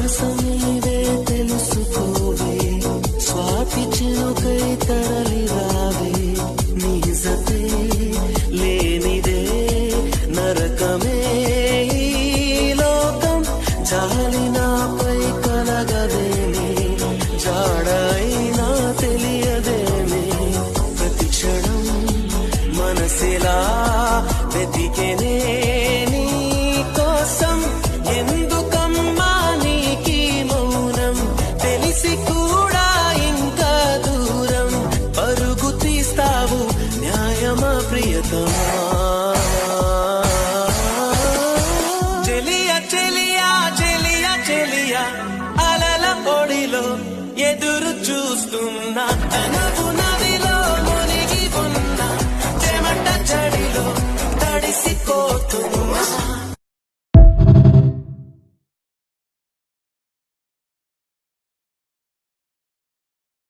శ్వాసమీవే తెలుసుకోవే స్వాతి చిలుకై తరలి రావే నిజతే లేనిదే నరకమే ఈ లోకం జాలినాపై కలగదేమే జాడైనా తెలియదేమే ప్రతి క్షణం మనసిలా వెతికెనే నీ కోసం ఎందుకమ్మా నీకీ మౌనం తెలిసి కూడా ఇంకా దూరం పరుగు తీస్తావు న్యాయమా ప్రియతమా చెలియా చెలియా చెలియా చెలియా అలల పొడిలో ఎదురు చూస్తున్నా తనవు నదిలో మునిగి ఉన్న చెమట చడిలో తడిసిపోతున్నా